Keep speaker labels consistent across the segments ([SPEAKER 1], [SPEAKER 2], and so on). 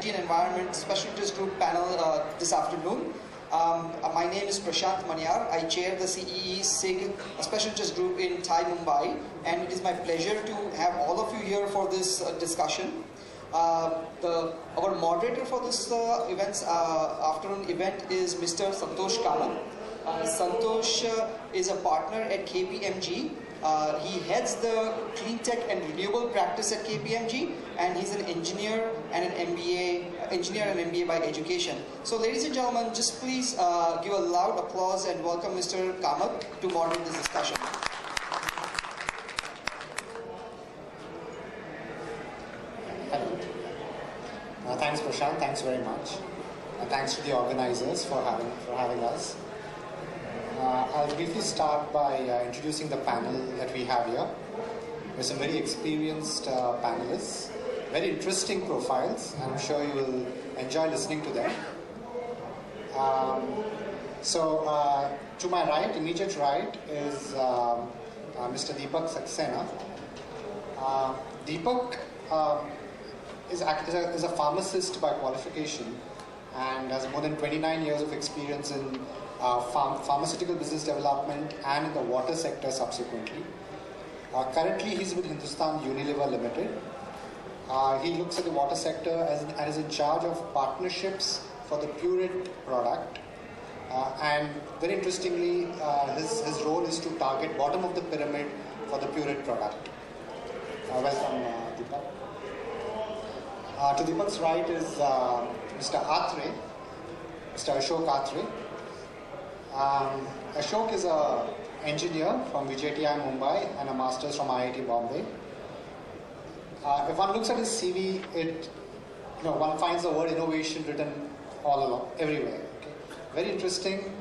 [SPEAKER 1] and Environment Special Interest Group panel this afternoon. My name is Prashant Manyar. I chair the CEE SIG Special Interest Group in Thai, Mumbai, and it is my pleasure to have all of you here for this discussion. Our moderator for this afternoon event is Mr. Santosh Kamat. Santosh is a partner at KPMG. He heads the clean tech and renewable practice at KPMG, and he's an engineer and an MBA by education. So, ladies and gentlemen, just please give a loud applause and welcome Mr. Kamat to moderate this discussion.
[SPEAKER 2] Hello. Thanks, Prashant. Thanks very much. Thanks to the organizers for having us. I'll briefly start by introducing the panel that we have here. There's some very experienced panelists, very interesting profiles. I'm sure you will enjoy listening to them. To my right, immediate right, is Mr. Deepak Saxena. Deepak is a pharmacist by qualification and has more than 29 years of experience in pharmaceutical business development and in the water sector subsequently. Currently, he's with Hindustan Unilever Limited. He looks at the water sector and is in charge of partnerships for the Purit product. And very interestingly, his role is to target bottom of the pyramid for the Purit product. Welcome, Deepak. To Deepak's right is Mr. Atre, Mr. Ashok Atre. Ashok is an engineer from VJTI Mumbai and a master's from IIT Bombay. If one looks at his CV, one finds the word innovation written all along, everywhere. Okay? Very interesting.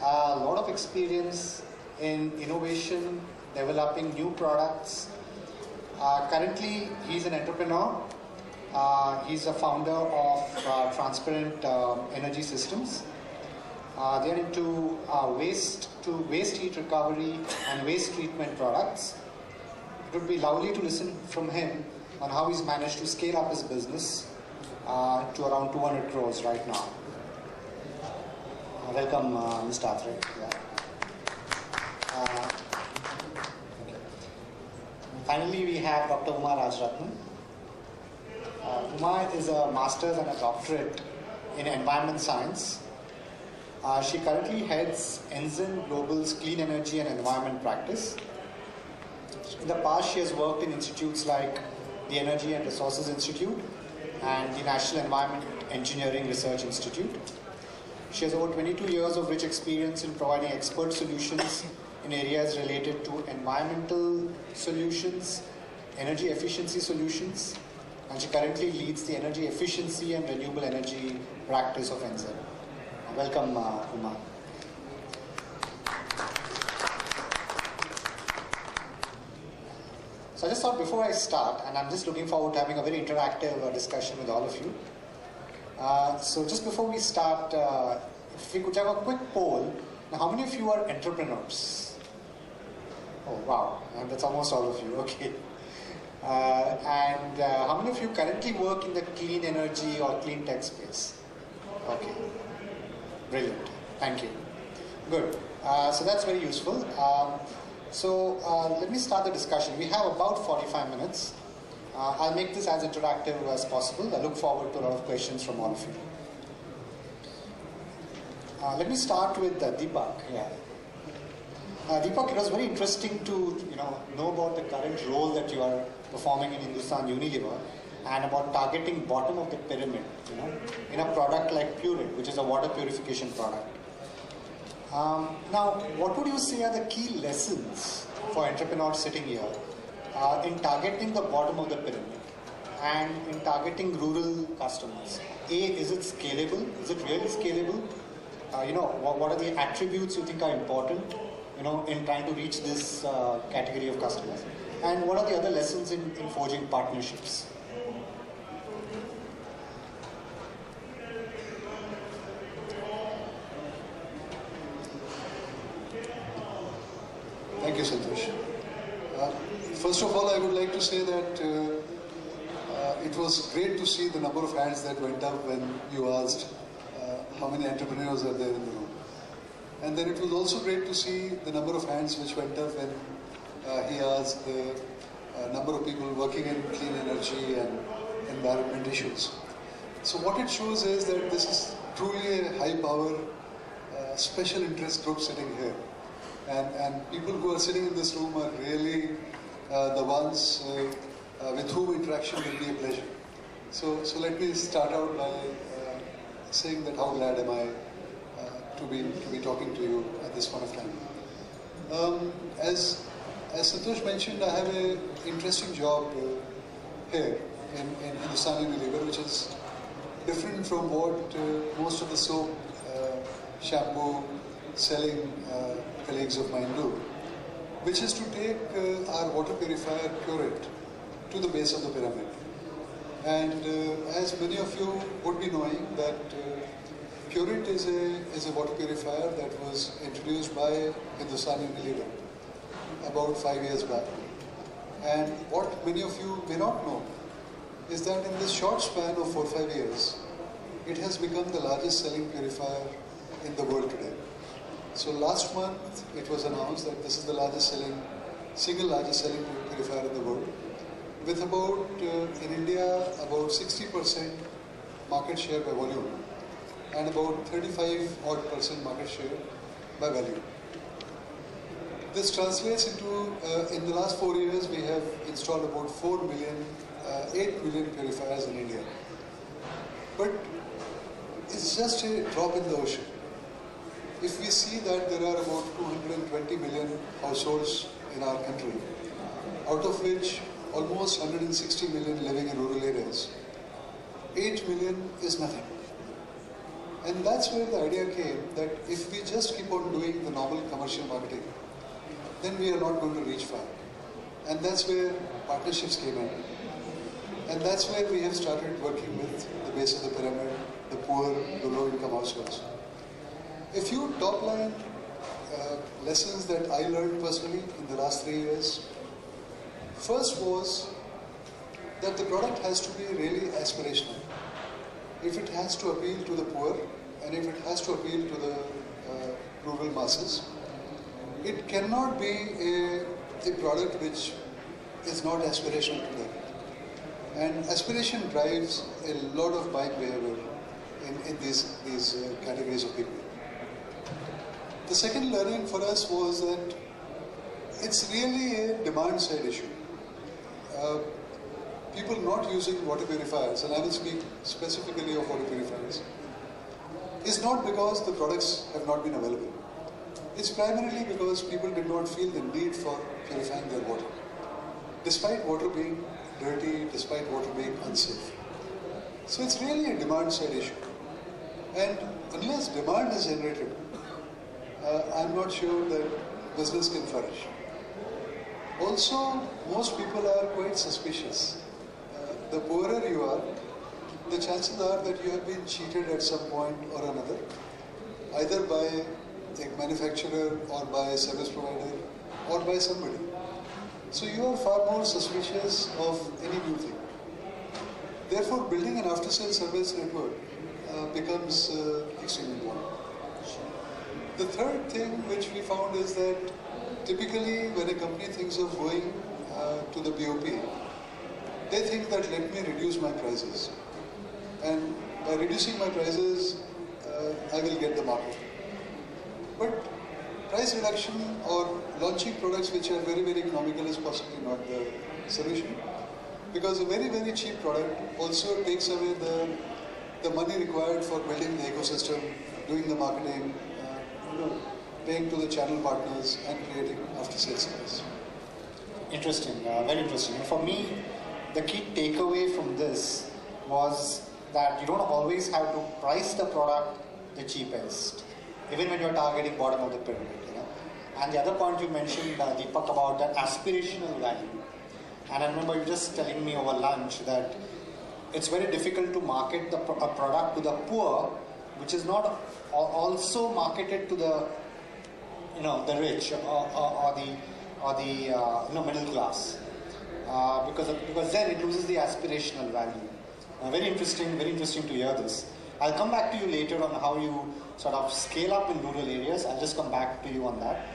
[SPEAKER 2] A lot of experience in innovation, developing new products. Currently, he's an entrepreneur. He's a founder of Transparent Energy Systems. They are into waste heat recovery and waste treatment products. It would be lovely to listen from him on how he's managed to scale up his business to around 200 crores right now. Welcome, Mr. Atre. Yeah. Finally, we have Dr. Uma Rajratnam. Uma is a master's and a doctorate in environment science. She currently heads Ensign Global's Clean Energy and Environment practice. In the past, she has worked in institutes like the Energy and Resources Institute and the National Environment Engineering Research Institute. She has over 22 years of rich experience in providing expert solutions in areas related to environmental solutions, energy efficiency solutions, and she currently leads the energy efficiency and renewable energy practice of Ensign. Welcome, Uma. So I just thought before I start, and I'm just looking forward to having a very interactive discussion with all of you. So just before we start, if we could have a quick poll. Now, how many of you are entrepreneurs? Oh, wow. And that's almost all of you. Okay. And how many of you currently work in the clean energy or clean tech space? Okay. Brilliant. Thank you. Good. So that's very useful. Let me start the discussion. We have about 45 minutes. I'll make this as interactive as possible. I look forward to a lot of questions from all of you. Let me start with Deepak. Yeah. Deepak, it was very interesting to know about the current role that you are performing in Hindustan Unilever and about targeting bottom of the pyramid, in a product like Purit, which is a water purification product. Now, what would you say are the key lessons for entrepreneurs sitting here in targeting the bottom of the pyramid and in targeting rural customers? A, is it scalable? Is it really scalable? What are the attributes you think are important, in trying to reach this category of customers? And what are the other lessons in forging partnerships?
[SPEAKER 3] Thank you, Santosh. First of all, I would like to say that it was great to see the number of hands that went up when you asked how many entrepreneurs are there in the room. And then it was also great to see the number of hands which went up when he asked the number of people working in clean energy and environment issues. So what it shows is that this is truly a high power special interest group sitting here. And people who are sitting in this room are really the ones with whom interaction will be a pleasure. So let me start out by saying that how glad am I to be talking to you at this point of time. As Santosh mentioned, I have an interesting job here in Hindustan Unilever, which is different from what most of the soap, shampoo selling colleagues of mine do, which is to take our water purifier Pureit to the base of the pyramid. And as many of you would be knowing that Pureit is a water purifier that was introduced by Hindustan Unilever about 5 years back. And what many of you may not know is that in this short span of 4 or 5 years, it has become the largest selling purifier in the world today. So last month it was announced that this is the single largest selling purifier in the world, with about, in India, about 60% market share by volume and about 35% market share by value. This translates into, in the last 4 years, we have installed about 8 million purifiers in India. But it's just a drop in the ocean. If we see that there are about 220 million households in our country, out of which almost 160 million living in rural areas, 8 million is nothing. And that's where the idea came that if we just keep on doing the normal commercial marketing, then we are not going to reach far. And that's where partnerships came in. And that's where we have started working with the base of the pyramid, the poor, the low-income households. A few top-line lessons that I learned personally in the last 3 years. First was that the product has to be really aspirational. If it has to appeal to the poor and if it has to appeal to the rural masses, it cannot be a product which is not aspirational to them. And aspiration drives a lot of buying behavior in these categories of people. The second learning for us was that it's really a demand side issue. People not using water purifiers, and I will speak specifically of water purifiers, is not because the products have not been available. It's primarily because people did not feel the need for purifying their water, despite water being dirty, despite water being unsafe. So it's really a demand side issue. And unless demand is generated, I'm not sure that business can flourish. Also, most people are quite suspicious. The poorer you are, the chances are that you have been cheated at some point or another, either by a manufacturer or by a service provider or by somebody. So you are far more suspicious of any new thing. Therefore, building an after-sales service network becomes extremely important. The third thing which we found is that typically when a company thinks of going to the BOP, they think that let me reduce my prices. And by reducing my prices, I will get the market. But price reduction or launching products which are very, very economical is possibly not the solution. Because a very, very cheap product also takes away the money required for building the ecosystem, doing the marketing, paying to the channel partners and creating after-sales service.
[SPEAKER 2] Interesting, very interesting. And for me, the key takeaway from this was that you don't always have to price the product the cheapest, even when you're targeting bottom of the pyramid. And the other point you mentioned, Deepak, about the aspirational value. And I remember you just telling me over lunch that it's very difficult to market a product to the poor, which is not also marketed to the the rich or the middle class. because then it loses the aspirational value. Very interesting to hear this. I'll come back to you later on how you sort of scale up in rural areas. I'll just come back to you on that.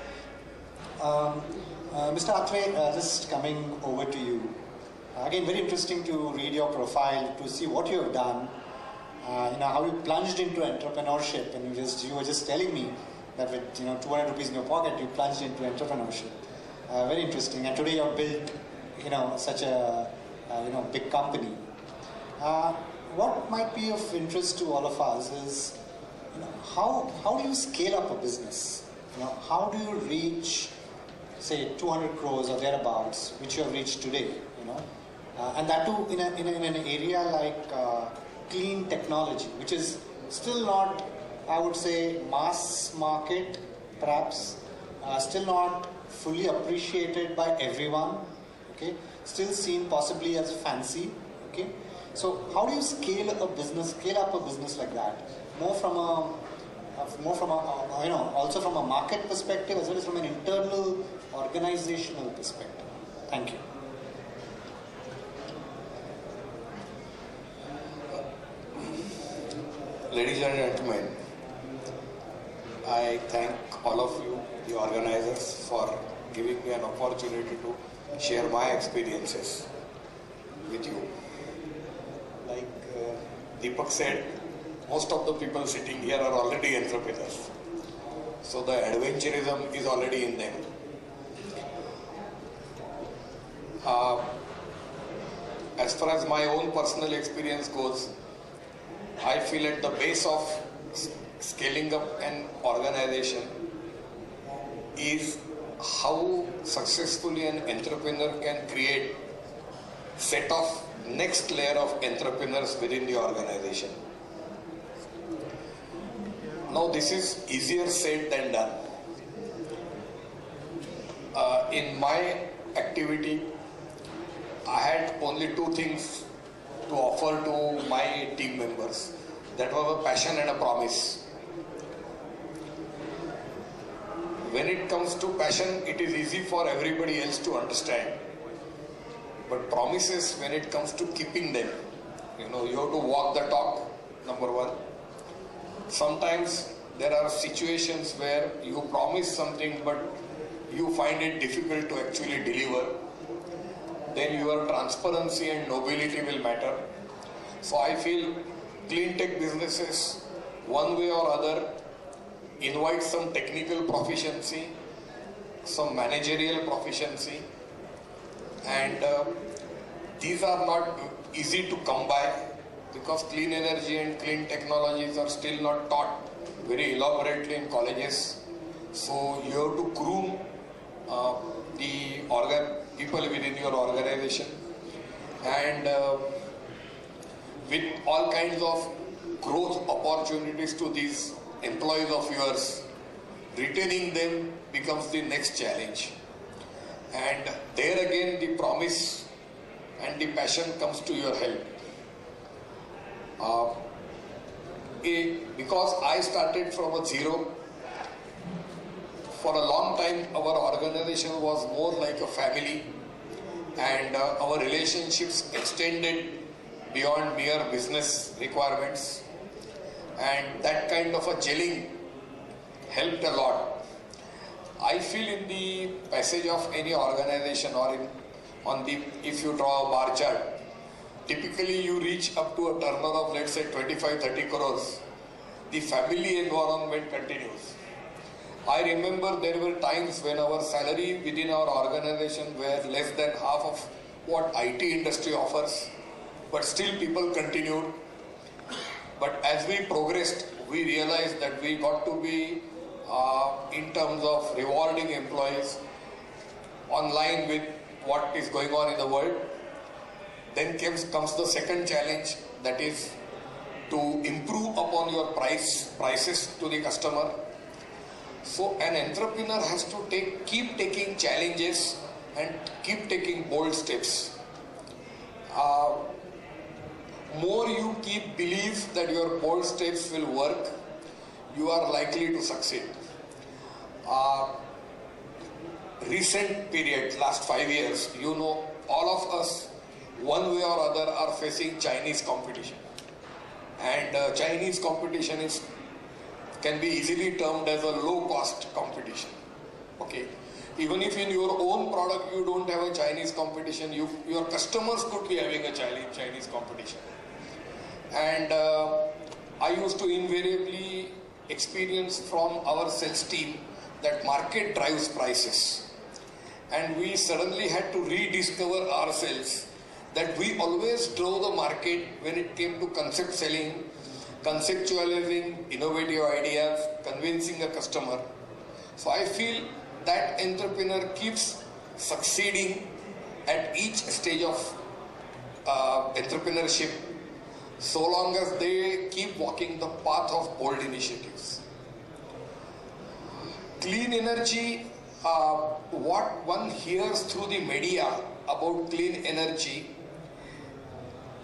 [SPEAKER 2] Mr. Atre, just coming over to you. Again, very interesting to read your profile, to see what you have done, how you plunged into entrepreneurship, and you were just telling me that with 200 rupees in your pocket, you plunged into entrepreneurship. Very interesting. And today you've built, such a big company. What might be of interest to all of us is, how do you scale up a business? How do you reach, say, 200 crores or thereabouts, which you have reached today? And that too in an area like clean technology, which is still not, I would say, mass market, perhaps, still not fully appreciated by everyone. Okay, still seen possibly as fancy. Okay. So how do you scale up a business like that? More from a also from a market perspective as well as from an internal organizational perspective. Thank you.
[SPEAKER 4] Ladies and gentlemen, I thank all of you, the organizers, for giving me an opportunity to share my experiences with you. Like Deepak said, most of the people sitting here are already entrepreneurs. So the adventurism is already in them. As far as my own personal experience goes, I feel at the base of scaling up an organization is how successfully an entrepreneur can create set of next layer of entrepreneurs within the organization. Now this is easier said than done. In my activity, I had only two things to offer to my team members. That was a passion and a promise. When it comes to passion, it is easy for everybody else to understand. But promises, when it comes to keeping them, you have to walk the talk, number one. Sometimes there are situations where you promise something but you find it difficult to actually deliver. Then your transparency and nobility will matter. So I feel clean tech businesses, one way or other, invite some technical proficiency, some managerial proficiency, and these are not easy to come by because clean energy and clean technologies are still not taught very elaborately in colleges. So you have to groom the people within your organization, and with all kinds of growth opportunities to these employees of yours, retaining them becomes the next challenge. And there again the promise and the passion comes to your help. Because I started from a zero, for a long time our organization was more like a family, and our relationships extended beyond mere business requirements, and that kind of a gelling helped a lot. I feel in the passage of any organization or if you draw a bar chart, typically you reach up to a turnover of, let's say, 25-30 crores. The family environment continues. I remember there were times when our salary within our organization were less than half of what IT industry offers, but still people continued. But as we progressed, we realized that we got to be, in terms of rewarding employees, online with what is going on in the world. Then comes the second challenge, that is to improve upon your prices to the customer. So an entrepreneur has to keep taking challenges and keep taking bold steps. More you believe that your bold steps will work, you are likely to succeed. Recent period, last 5 years, all of us, one way or other, are facing Chinese competition. And Chinese competition can be easily termed as a low-cost competition. Okay. Even if in your own product you don't have a Chinese competition, your customers could be having a Chinese competition. And I used to invariably experience from our sales team that market drives prices. And we suddenly had to rediscover ourselves that we always drove the market when it came to concept selling, conceptualizing innovative ideas, convincing a customer. So I feel that entrepreneur keeps succeeding at each stage of entrepreneurship so long as they keep walking the path of bold initiatives. Clean energy, what one hears through the media about clean energy,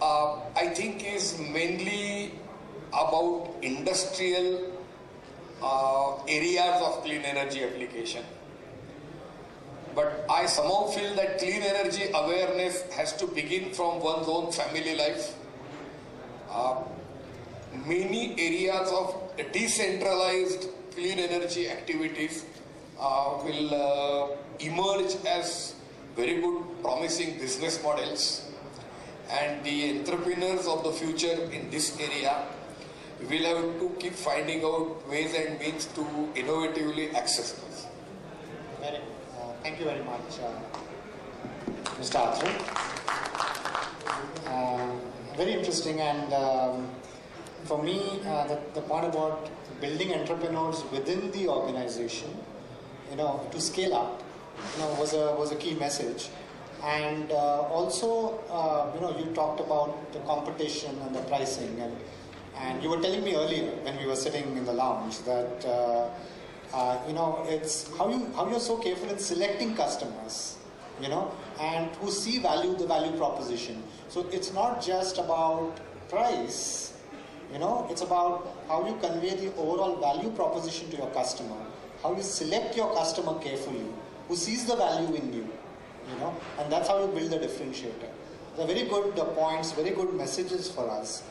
[SPEAKER 4] I think is mainly about industrial areas of clean energy application. But I somehow feel that clean energy awareness has to begin from one's own family life. Many areas of decentralized clean energy activities will emerge as very good promising business models, and the entrepreneurs of the future in this area will have to keep finding out ways and means to innovatively access this.
[SPEAKER 2] Very good. Thank you very much, Mr. Atre. Very interesting, and for me, the point about building entrepreneurs within the organization, to scale up, was a key message. And also, you talked about the competition and the pricing, and you were telling me earlier when we were sitting in the lounge that it's how you're so careful in selecting customers, and who see the value proposition. So it's not just about price, it's about how you convey the overall value proposition to your customer, how you select your customer carefully, who sees the value in you, and that's how you build the differentiator. They're very good points, very good messages for us.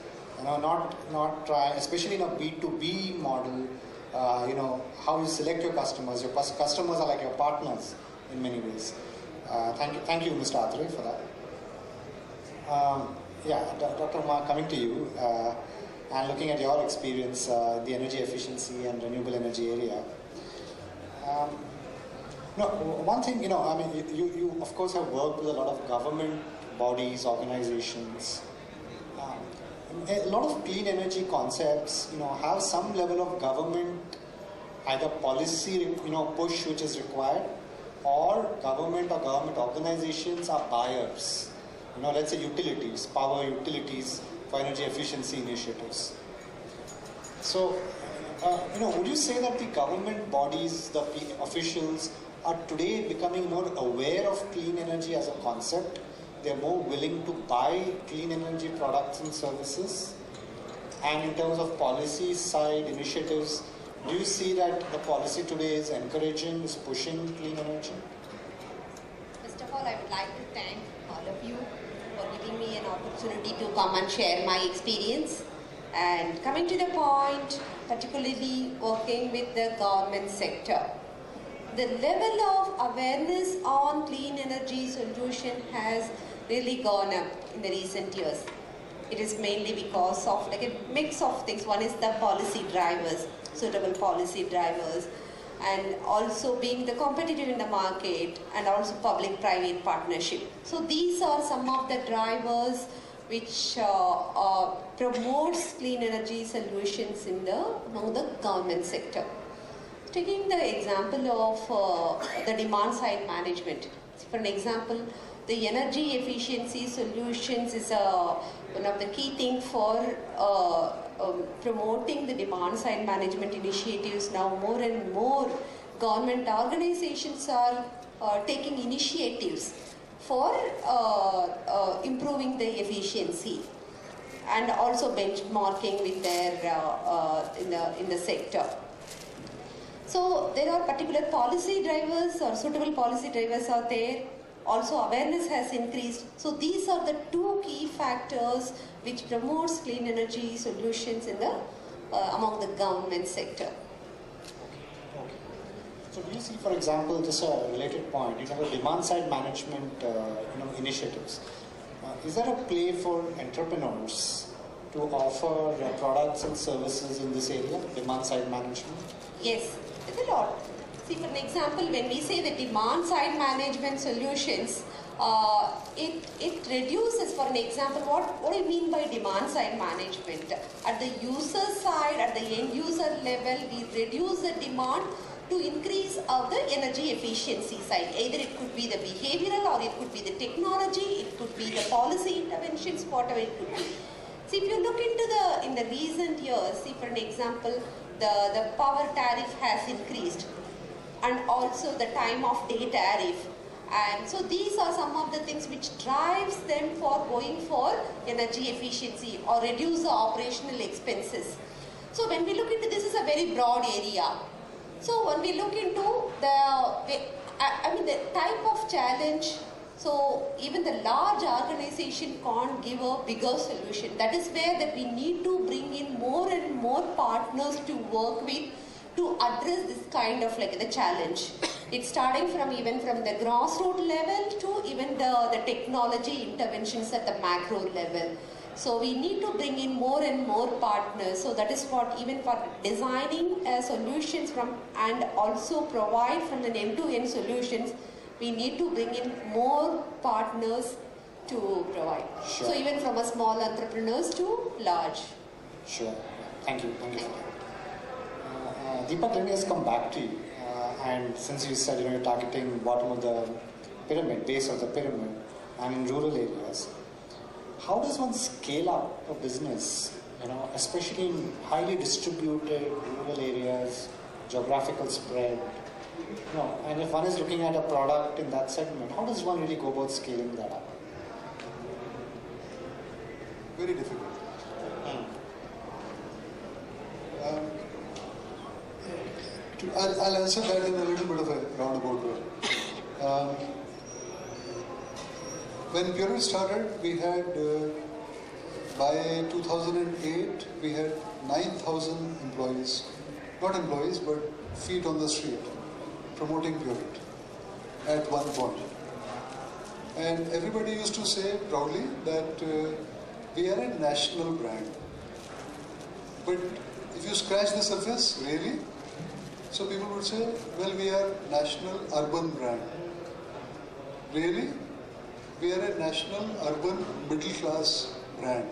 [SPEAKER 2] Not try, especially in a B2B model, how you select your customers. Your customers are like your partners in many ways. Thank you, Mr. Atre, for that. Dr. Umar, coming to you, and looking at your experience, the energy efficiency and renewable energy area. One thing, you of course have worked with a lot of government bodies, organizations. A lot of clean energy concepts, have some level of government, either policy, push which is required, or government organizations are buyers. Let's say utilities, power utilities for energy efficiency initiatives. So, would you say that the government bodies, the officials, are today becoming more aware of clean energy as a concept? They're more willing to buy clean energy products and services? And in terms of policy side initiatives, do you see that the policy today is encouraging, is pushing clean energy?
[SPEAKER 5] First of all, I would like to thank all of you for giving me an opportunity to come and share my experience. And coming to the point, particularly working with the government sector, the level of awareness on clean energy solution has really gone up in the recent years. It is mainly because of like a mix of things. One is the policy drivers, suitable policy drivers, and also being the competitive in the market, and also public-private partnership. So these are some of the drivers which promotes clean energy solutions among the government sector. Taking the example of the demand side management. For an example, the energy efficiency solutions is one of the key things for promoting the demand side management initiatives. Now more and more government organizations are taking initiatives for improving the efficiency and also benchmarking with their in the sector. So there are particular policy drivers or suitable policy drivers out there. Also awareness has increased. So these are the two key factors which promotes clean energy solutions in the among the government sector.
[SPEAKER 2] Okay. So do you see, for example, just a related point, the demand side management initiatives. Is there a play for entrepreneurs to offer products and services in this area, demand side management?
[SPEAKER 5] Yes, there's a lot. See, for an example, when we say the demand side management solutions, it reduces, for an example, what do you mean by demand side management? At the user side, at the end user level, we reduce the demand to increase of the energy efficiency side. Either it could be the behavioral, or it could be the technology, it could be the policy interventions, whatever it could be. See, if you look into in the recent years, see, for an example, the power tariff has increased, and also the time of day tariff. And so these are some of the things which drives them for going for energy efficiency or reduce the operational expenses. So when we look into this, is a very broad area. So when we look into the type of challenge, so even the large organization can't give a bigger solution. That is where that we need to bring in more and more partners to work with to address this kind of like the challenge. It's starting from even from the grassroots level to even the technology interventions at the macro level. So we need to bring in more and more partners. So that is what, even for designing solutions from and also provide from the end-to-end solutions, we need to bring in more partners to provide.
[SPEAKER 2] Sure.
[SPEAKER 5] So even from a small entrepreneurs to large.
[SPEAKER 2] Sure. Thank you. Thank you for that. Deepak, let me just come back to you. And since you said you're targeting bottom of the pyramid, base of the pyramid, and in rural areas, how does one scale up a business, especially in highly distributed rural areas, geographical spread? And if one is looking at a product in that segment, how does one really go about scaling that up?
[SPEAKER 3] Very difficult. I'll answer that in a little bit of a roundabout way. When Purity started, we had, by 2008, we had 9,000 employees. Not employees, but feet on the street, promoting Purity at one point. And everybody used to say proudly that we are a national brand. But if you scratch the surface, really? So people would say, well, we are national urban brand. Really? We are a national urban middle class brand.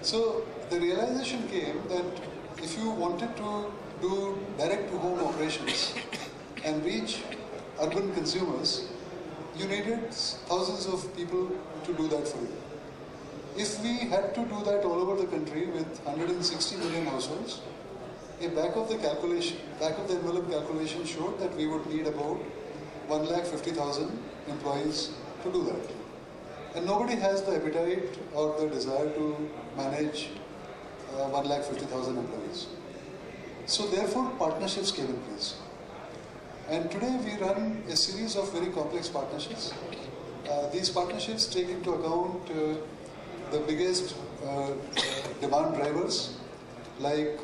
[SPEAKER 3] So the realization came that if you wanted to do direct to home operations and reach urban consumers, you needed thousands of people to do that for you. If we had to do that all over the country with 160 million households, a back of the envelope calculation showed that we would need about 150,000 employees to do that. And nobody has the appetite or the desire to manage 150,000 employees. So therefore partnerships came in place. And today we run a series of very complex partnerships. These partnerships take into account the biggest demand drivers, like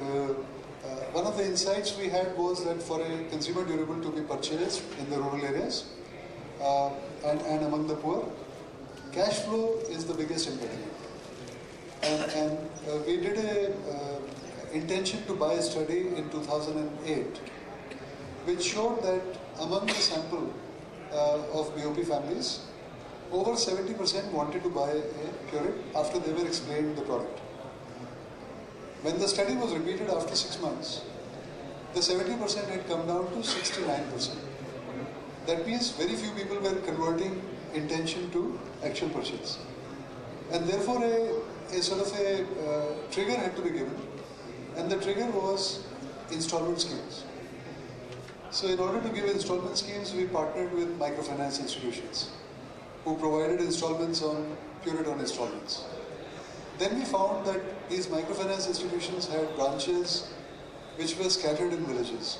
[SPEAKER 3] one of the insights we had was that for a consumer durable to be purchased in the rural areas and among the poor, cash flow is the biggest impediment. And we did a intention to buy study in 2008, which showed that among the sample of BOP families, over 70% wanted to buy a Purity after they were explained the product. When the study was repeated after 6 months, the 70% had come down to 69%. That means very few people were converting intention to actual purchase. And therefore a sort of a trigger had to be given, and the trigger was installment schemes. So in order to give installment schemes, we partnered with microfinance institutions who provided installments on Purity on installments. Then we found that these microfinance institutions had branches which were scattered in villages.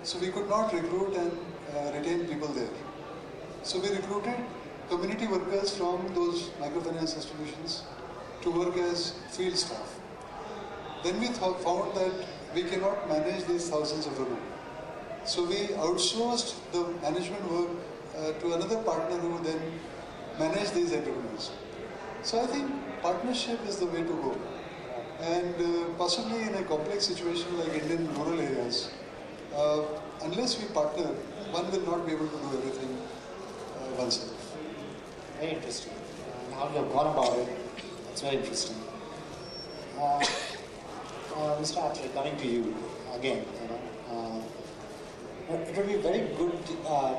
[SPEAKER 3] So we could not recruit and retain people there. So we recruited community workers from those microfinance institutions to work as field staff. Then we found that we cannot manage these thousands of women. So we outsourced the management work to another partner who then managed these entrepreneurs. So I think partnership is the way to go. And possibly in a complex situation like Indian rural areas, unless we partner, one will not be able to do everything oneself.
[SPEAKER 2] Very interesting. How you have gone about it, that's very interesting. Mr. Atle, coming to you again, it would be very good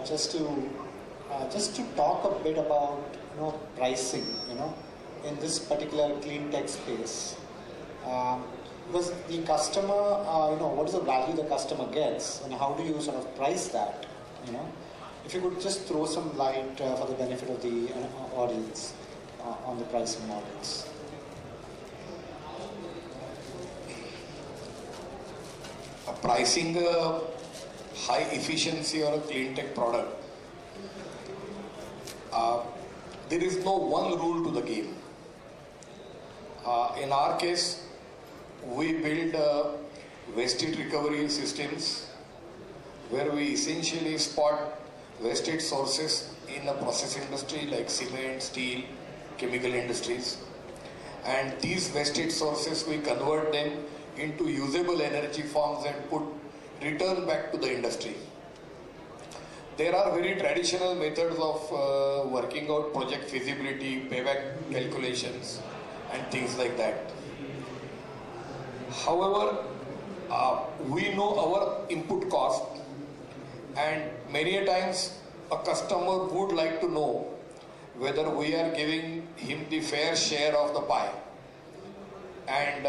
[SPEAKER 2] just to talk a bit about pricing, in this particular clean tech space. Because the customer, what is the value the customer gets, and how do you sort of price that? If you could just throw some light for the benefit of the audience on the pricing models.
[SPEAKER 4] Pricing a high efficiency or a clean tech product, there is no one rule to the game. In our case, we build waste heat recovery systems where we essentially spot waste heat sources in the process industry like cement, steel, chemical industries. And these waste heat sources, we convert them into usable energy forms and return back to the industry. There are very traditional methods of working out project feasibility, payback calculations, and things like that. However, we know our input cost, and many a times a customer would like to know whether we are giving him the fair share of the pie. And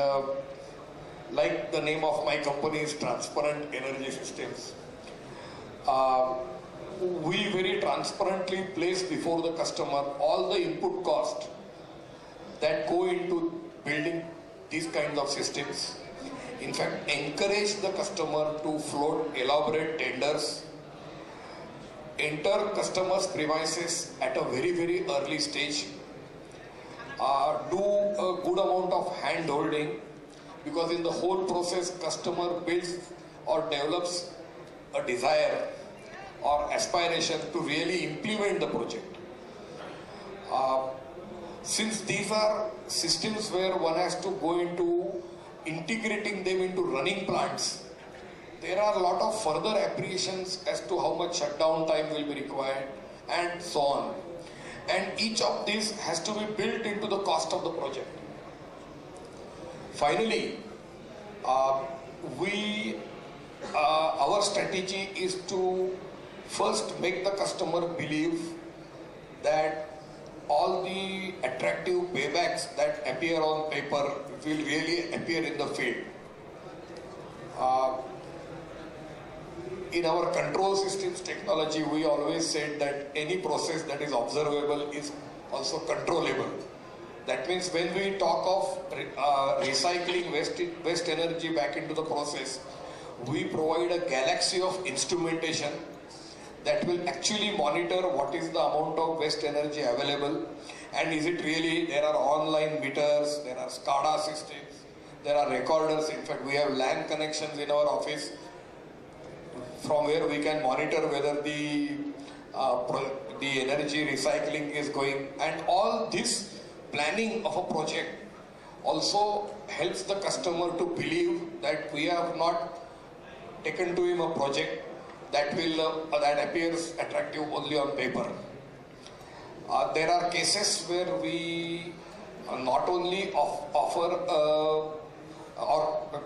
[SPEAKER 4] like the name of my company is Transparent Energy Systems, we very transparently place before the customer all the input cost that go into building these kinds of systems. In fact, encourage the customer to float elaborate tenders, enter customers' premises at a very, very early stage, do a good amount of hand holding, because in the whole process, customer builds or develops a desire or aspiration to really implement the project. Since these are systems where one has to go into integrating them into running plants, there are a lot of further apprehensions as to how much shutdown time will be required and so on. And each of these has to be built into the cost of the project. Finally, our strategy is to first make the customer believe that all the attractive paybacks that appear on paper will really appear in the field. In our control systems technology, we always said that any process that is observable is also controllable. That means when we talk of recycling waste energy back into the process, we provide a galaxy of instrumentation that will actually monitor what is the amount of waste energy available, and is it really, there are online meters, there are SCADA systems, there are recorders. In fact, we have LAN connections in our office from where we can monitor whether the energy recycling is going. And all this planning of a project also helps the customer to believe that we have not taken to him a project that appears attractive only on paper. There are cases where we not only offer or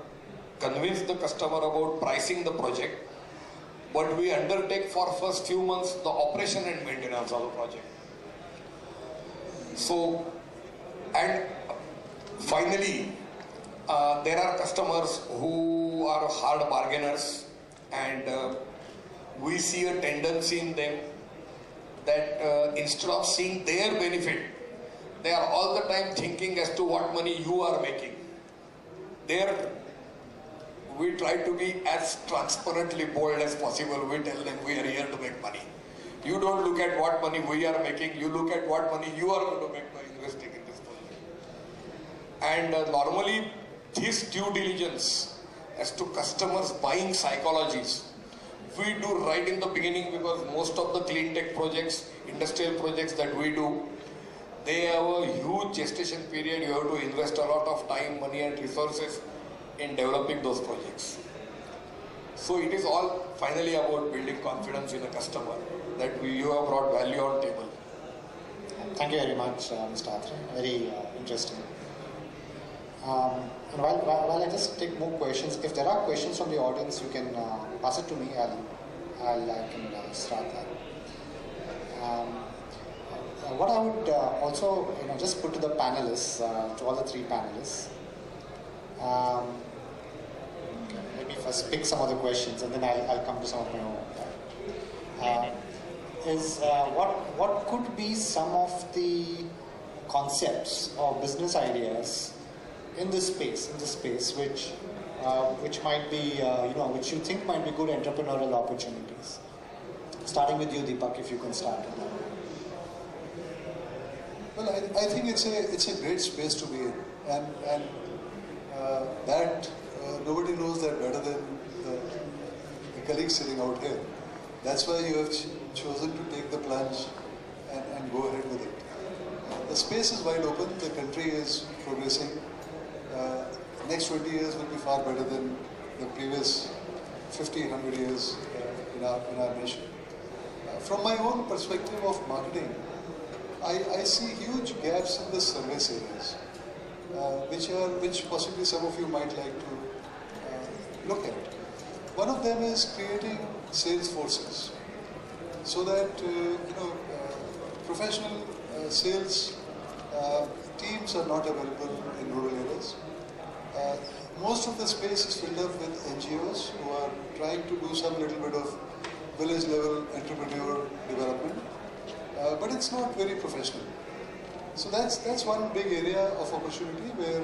[SPEAKER 4] convince the customer about pricing the project, but we undertake for first few months the operation and maintenance of the project. So, and finally, there are customers who are hard bargainers, and we see a tendency in them that instead of seeing their benefit, they are all the time thinking as to what money you are making. There, we try to be as transparently bold as possible. We tell them we are here to make money. You don't look at what money we are making, you look at what money you are going to make by investing in this project. And normally this due diligence as to customers' buying psychologies, we do right in the beginning, because most of the clean tech projects, industrial projects that we do, they have a huge gestation period. You have to invest a lot of time, money and resources in developing those projects. So it is all finally about building confidence in a customer that you have brought value on table.
[SPEAKER 2] Thank you very much, Mr. Atre. Very interesting. And while I just take more questions, if there are questions from the audience, you can pass it to me. I can start that. What I would also just put to the panelists, to all the three panelists. Let me first pick some of the questions, and then I'll come to some of my own. What could be some of the concepts or business ideas in this space, which might be, which you think might be good entrepreneurial opportunities? Starting with you, Deepak, if you can start with that.
[SPEAKER 3] Well, I think it's a great space to be in, and that nobody knows that better than the colleagues sitting out here. That's why you have chosen to take the plunge and go ahead with it. The space is wide open. The country is progressing. Next 20 years will be far better than the previous 50, 100 years in our nation. From my own perspective of marketing, I see huge gaps in the service areas, which possibly some of you might like to look at. One of them is creating sales forces, so that professional sales teams are not available in rural areas. Most of the space is filled up with NGOs who are trying to do some little bit of village level entrepreneur development, but it's not very professional. So that's one big area of opportunity where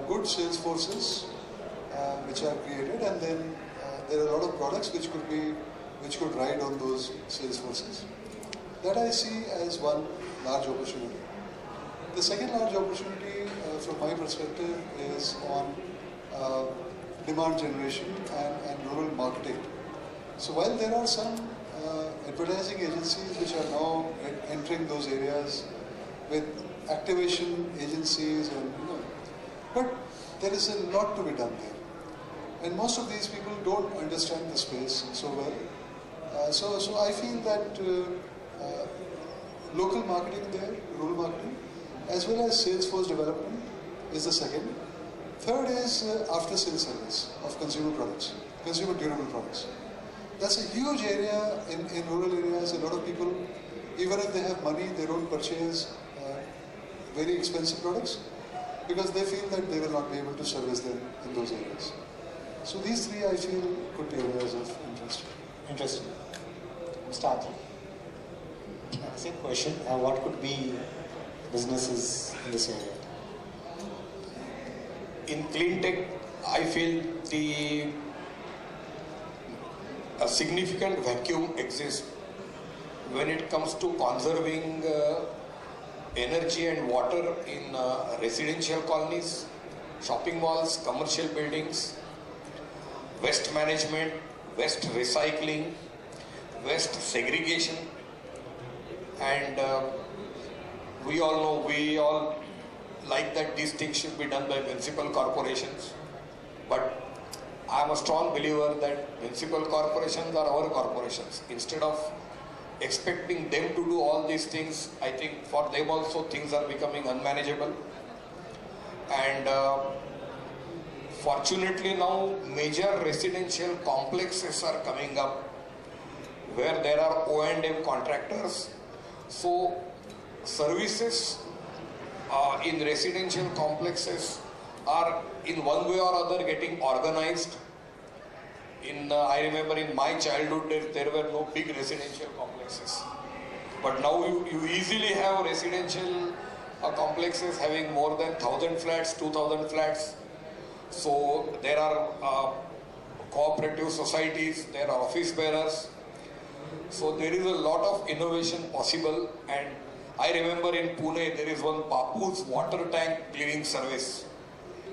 [SPEAKER 3] good sales forces which are created, and then there are a lot of products which could ride on those sales forces. That I see as one large opportunity. The second large opportunity from my perspective is on demand generation and rural marketing. So while there are some advertising agencies which are now entering those areas with activation agencies, but there is a lot to be done there. And most of these people don't understand the space so well. So I feel that local marketing there, rural marketing, as well as sales force development is the second. Third is after-sales service of consumer products, consumer durable products. That's a huge area in rural areas. A lot of people, even if they have money, they don't purchase very expensive products because they feel that they will not be able to service them in those areas. So these three, I feel, could be areas of interest.
[SPEAKER 2] Interesting. Start. Same question. What could be businesses in this area?
[SPEAKER 4] In clean tech, I feel a significant vacuum exists when it comes to conserving energy and water in residential colonies, shopping malls, commercial buildings, waste management, waste recycling, waste segregation, and we all like that these things should be done by municipal corporations, but I am a strong believer that municipal corporations are our corporations. Instead of expecting them to do all these things, I think for them also things are becoming unmanageable. And fortunately now major residential complexes are coming up where there are O&M contractors. So services in residential complexes are in one way or other getting organized. I remember in my childhood there were no big residential complexes, but now you easily have residential complexes having more than 1,000 flats, 2,000 flats. So there are cooperative societies, there are office bearers. So there is a lot of innovation possible, and I remember in Pune there is one Bapu's water tank cleaning service,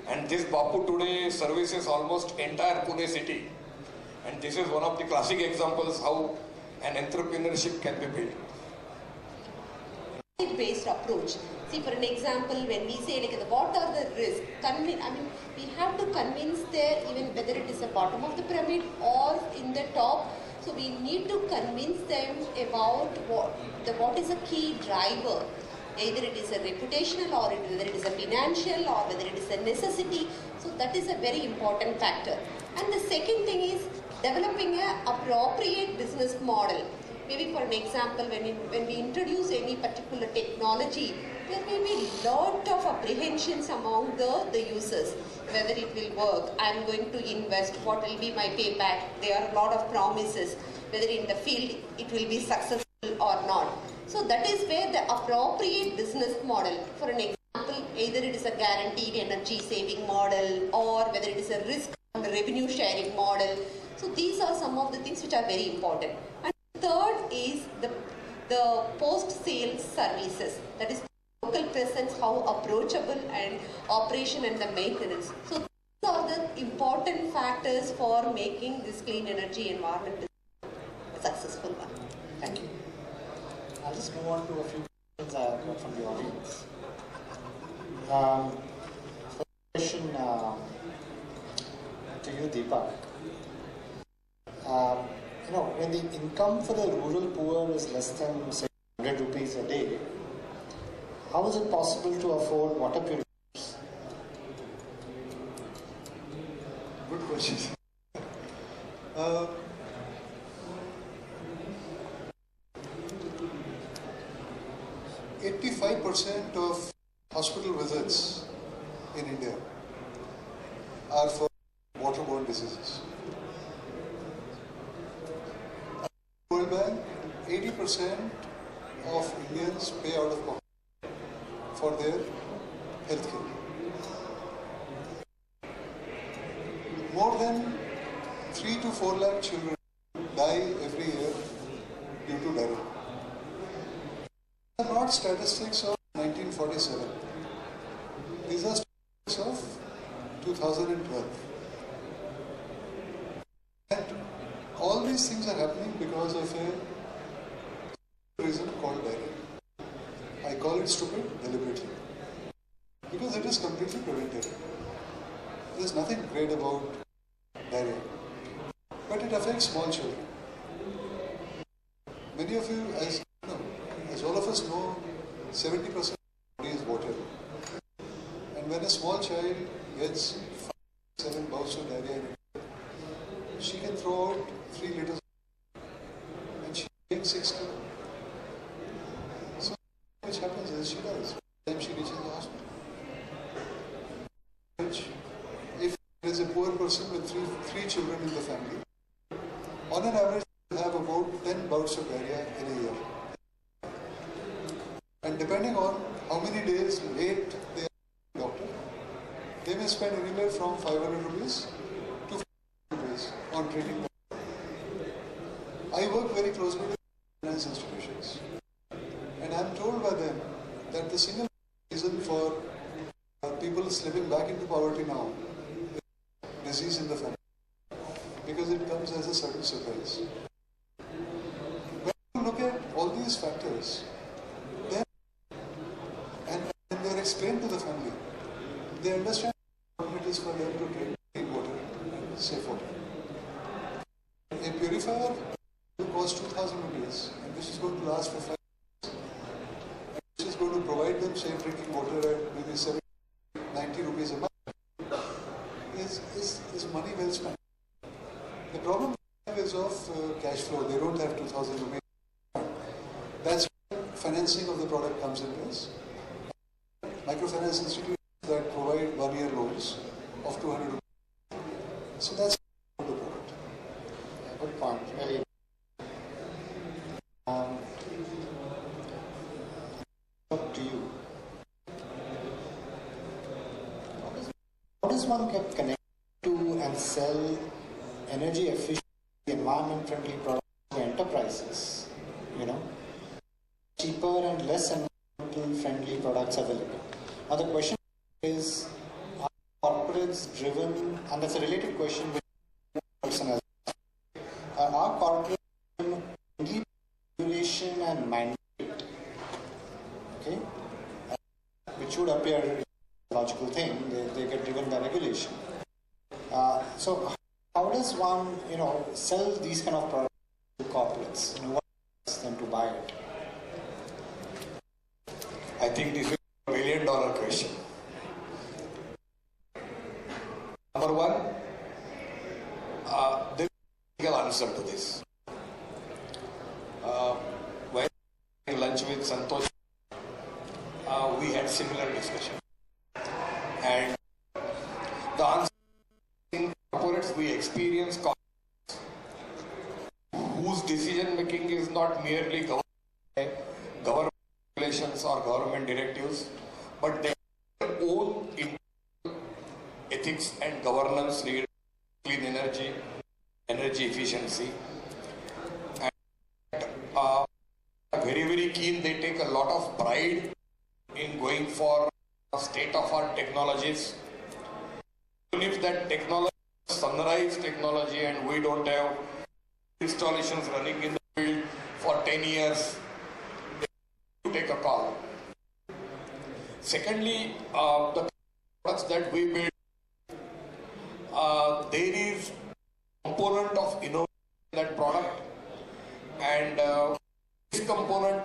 [SPEAKER 4] and this Bapu today services almost entire Pune city, and this is one of the classic examples how an entrepreneurship can be built.
[SPEAKER 5] Based approach. See, for an example, when we say like what are the risks, we have to convince them, even whether it is the bottom of the pyramid or in the top. So we need to convince them about what is a key driver. Either it is a reputational, or whether it is a financial, or whether it is a necessity. So that is a very important factor. And the second thing is developing an appropriate business model. Maybe for an example, when we introduce any particular technology, there may be a lot of apprehensions among the users, whether it will work, I am going to invest, what will be my payback, there are a lot of promises, whether in the field it will be successful or not. So that is where the appropriate business model, for an example, either it is a guaranteed energy saving model, or whether it is a risk revenue sharing model. So these are some of the things which are very important. And third is the post-sales services, that is local presence, how approachable, and operation and the maintenance. So these are the important factors for making this clean energy environment a successful one.
[SPEAKER 2] Thank you. I'll just move on to a few questions I have got from the audience. First question to you, Deepak. When the income for the rural poor is less than, say, 100 rupees a day, how is it possible to afford water purifiers?
[SPEAKER 3] Good question. 85% of hospital visits in India are for waterborne diseases. World Bank, 80% of Indians pay out of pocket for their healthcare. More than 3 to 4 lakh children die every year due to diarrhea. These are not statistics of 1947. These are statistics of 2012. And all these things are happening because of a reason called diarrhea. I call it stupid deliberately. Because it is completely preventable. There is nothing great about diarrhea. But it affects small children. Many of you, as all of us know, 70% of the body is water. And when a small child gets 7 bouts of diarrhea, she can throw out 3 liters and she takes 6 kilos. So which happens is she dies by the time she reaches the hospital. If there is a poor person with three children in the family, on an average they have about 10 bouts of diarrhea in a year. And depending on how many days late they are to the doctor, they may spend anywhere from 500 rupees to 500 rupees on treating them. I work very closely with finance institutions, and I am told by them that the single reason for people slipping back into poverty now is disease in the family, because it comes as a sudden surprise. When you look at all these factors, then and they are explained to the family, they understand how important it is for them to drink clean water and safe water. A purifier will cost 2,000 rupees, and which is going to last for 5 years, and which is going to provide them safe drinking water at maybe 70, 90 rupees a month, is money well spent. The problem is of cash flow. They don't have 2,000 rupees. That's where financing of the product comes in place. Microfinance institutions that provide 1-year loans of 200 rupees. So that's the product.
[SPEAKER 2] Good point. Really. Up to you. How does one get connected to and sell energy efficient, environment friendly products to enterprises prices, cheaper and less environmental friendly products available. Now the question is, are corporates driven, and that's a related question with person as well. Are corporates driven only regulation and mandate? Okay? Which would appear a logical thing, they get driven by regulation. So how does one, sell these kind of products to corporates? What makes them to buy it?
[SPEAKER 4] I think this is a $1 million question. Number one, there is a single answer to this. When having lunch with Santosh, we had similar discussion. And the answer in corporates, we experience corporates whose decision making is not merely governed by government regulations or government directives, but their own internal ethics and governance related to clean energy, energy efficiency, and very, very keen. They take a lot of pride in going for state-of-art technologies. Even if that technology is sunrise technology and we don't have installations running in the field for 10 years, they take a call. Secondly, the products that we build, there is a component of innovation in that product, and this component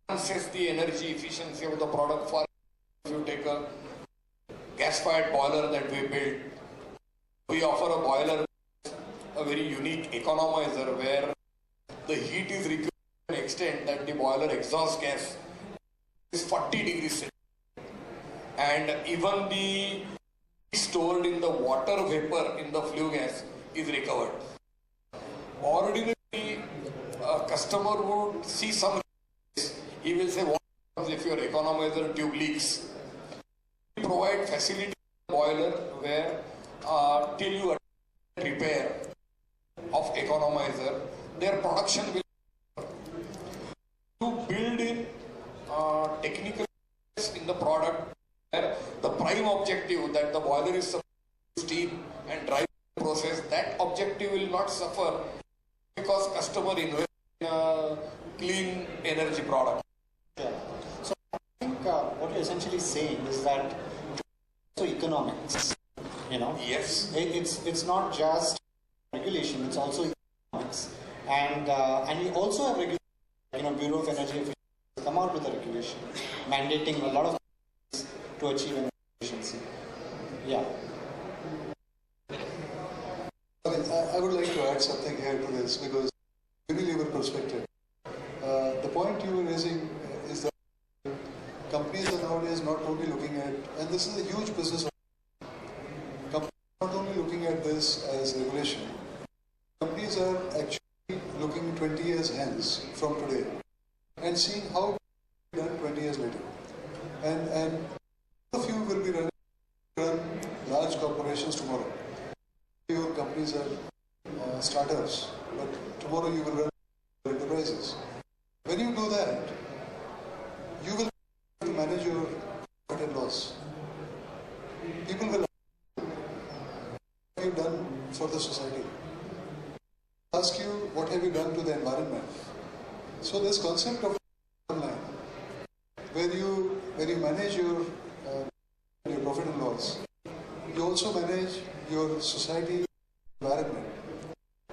[SPEAKER 4] enhances the energy efficiency of the product. For if you take a gas-fired boiler that we build, we offer a boiler with a very unique economizer where the heat is required to an extent that the boiler exhaust gas is 40 degrees Celsius, and even the stored in the water vapor in the flue gas is recovered. Ordinarily, a customer would see some, he will say, what happens if your economizer tube leaks? We provide facility in the boiler where till you repair of economizer, their production will to build in technical in the product where the prime objective that the boiler is supposed to steam and drive the process, that objective will not suffer because customer invests in a clean energy product.
[SPEAKER 2] Yeah. So I think what you're essentially saying is that so economics,
[SPEAKER 4] Yes.
[SPEAKER 2] it's not just regulation; it's also economics, and we also have regulation. Bureau of Energy Efficiency come out with a regulation mandating a lot of things to achieve energy efficiency. Yeah.
[SPEAKER 3] I would like to add something here to this because Unilever perspective. The point you were raising is that companies are nowadays not only looking at, and this is a huge business, companies are not only looking at this as regulation, companies are actually looking 20 years hence from today and seeing how it will be done 20 years later. And all of you will be run large corporations tomorrow. Your companies are startups, but tomorrow you will run enterprises. When you do that, you will manage your profit and loss. People will ask, what have you done for the society? Ask you, what have you done to the environment? So this concept of line, where you manage your profit and loss, you also manage your society environment,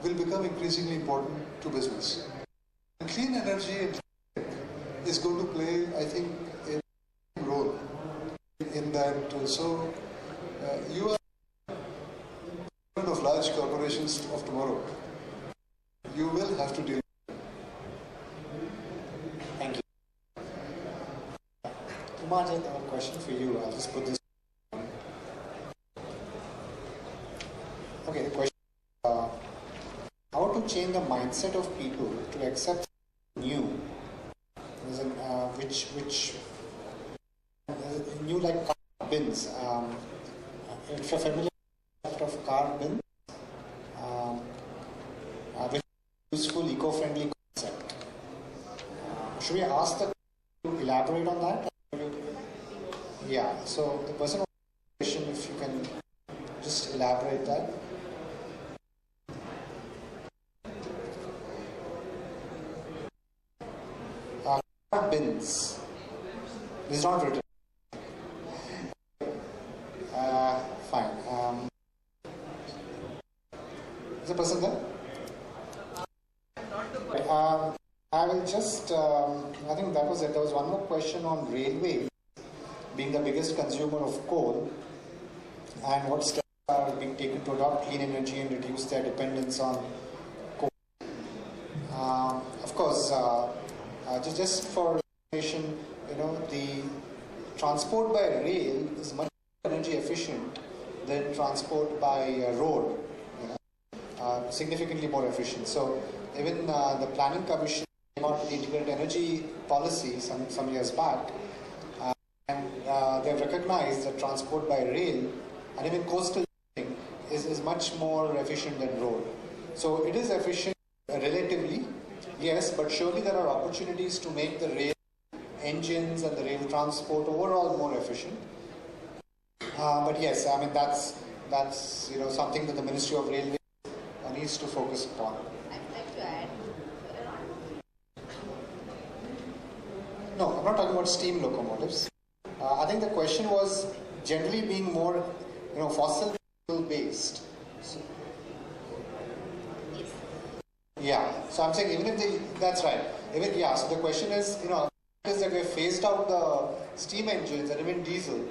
[SPEAKER 3] will become increasingly important to business. And clean energy is going to play, I think, a role in that. So you are one of large corporations of tomorrow. You will have to deal.
[SPEAKER 2] Thank you. Kumar, I have a question for you. I'll just put this. Okay, the question how to change the mindset of people to accept new, which new like car bins. If you're familiar with of car bins, which is useful, eco-friendly concept. should we ask the to elaborate on that? Yeah, so the person with the question, if you can just elaborate that. Bins. This is not written. Fine. Is the person there? I will just, I think that was it. There was one more question on railway being the biggest consumer of coal and what steps are being taken to adopt clean energy and reduce their dependence on coal. Of course, just for information, the transport by rail is much more energy efficient than transport by road, significantly more efficient. So even the Planning Commission came out with the integrated energy policy some years back, and they have recognized that transport by rail and even coastal is much more efficient than road. So it is efficient relatively, yes, but surely there are opportunities to make the rail engines and the rail transport overall more efficient. But yes, I mean that's something that the Ministry of Railways needs to focus upon.
[SPEAKER 5] I would like to add.
[SPEAKER 2] No, I'm not talking about steam locomotives. I think the question was generally being more, fossil fuel based. So,
[SPEAKER 5] Yes.
[SPEAKER 2] yeah. So I'm saying even if that's right. So the question is, is that we have phased out the steam engines and even diesel.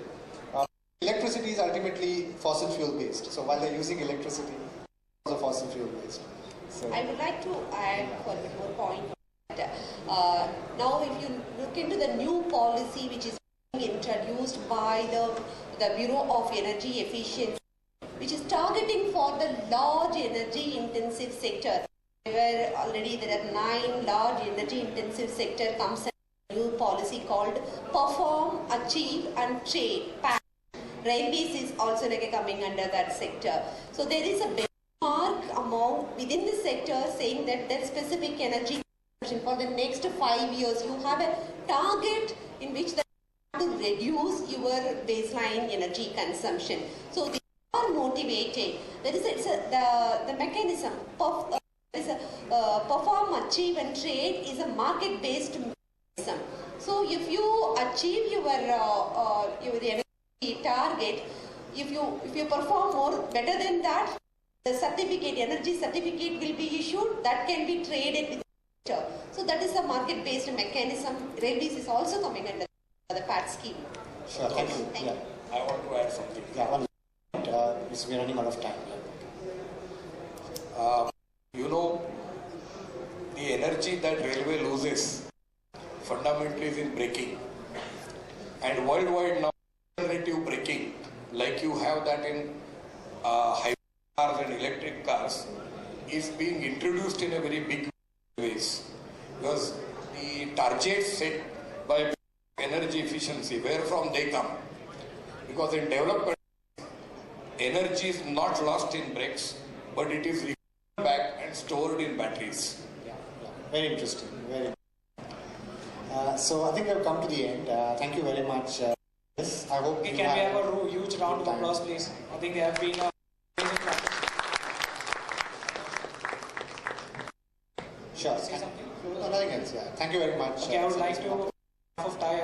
[SPEAKER 2] Electricity is ultimately fossil fuel based. So while they're using electricity, it's also fossil fuel based. So
[SPEAKER 5] I would like to add one more point. Now, if you look into the new policy which is being introduced by the Bureau of Energy Efficiency, which is targeting for the large energy intensive sector, where already there are 9 large energy intensive sector comes a new policy called Perform, Achieve and Trade. Railways is also coming under that sector. So there is a benchmark among within the sector saying that that specific energy for the next 5 years you have a target in which you have to reduce your baseline energy consumption. So they are motivated. There is the mechanism perform, achieve and trade is a market based mechanism. So if you achieve your energy target, if you perform more better than that, the energy certificate will be issued that can be traded with the sector. So that is a market based mechanism. Railways is also coming under the PAT scheme.
[SPEAKER 2] sure, thank you.
[SPEAKER 5] Thank
[SPEAKER 2] Yeah.
[SPEAKER 5] you.
[SPEAKER 4] I want to add something.
[SPEAKER 2] Yeah, one minute. We're running out of time.
[SPEAKER 4] The energy that railway loses fundamentally is in braking. And worldwide now, alternative braking, like you have that in hybrid cars and electric cars, is being introduced in a very big ways. Because the targets set by energy efficiency, where from they come. Because in development, energy is not lost in brakes, but it is returned back and stored in batteries.
[SPEAKER 2] Yeah. Very interesting. Very. So I think we have come to the end. Thank you very much. Yes, I hope.
[SPEAKER 6] Okay, can we have a huge round of applause, please? I think they have been a amazing practice.
[SPEAKER 2] Sure.
[SPEAKER 6] Say something?
[SPEAKER 2] No, nothing else. Yeah. Thank you very much.
[SPEAKER 6] Okay, I would like to, on behalf of TIE,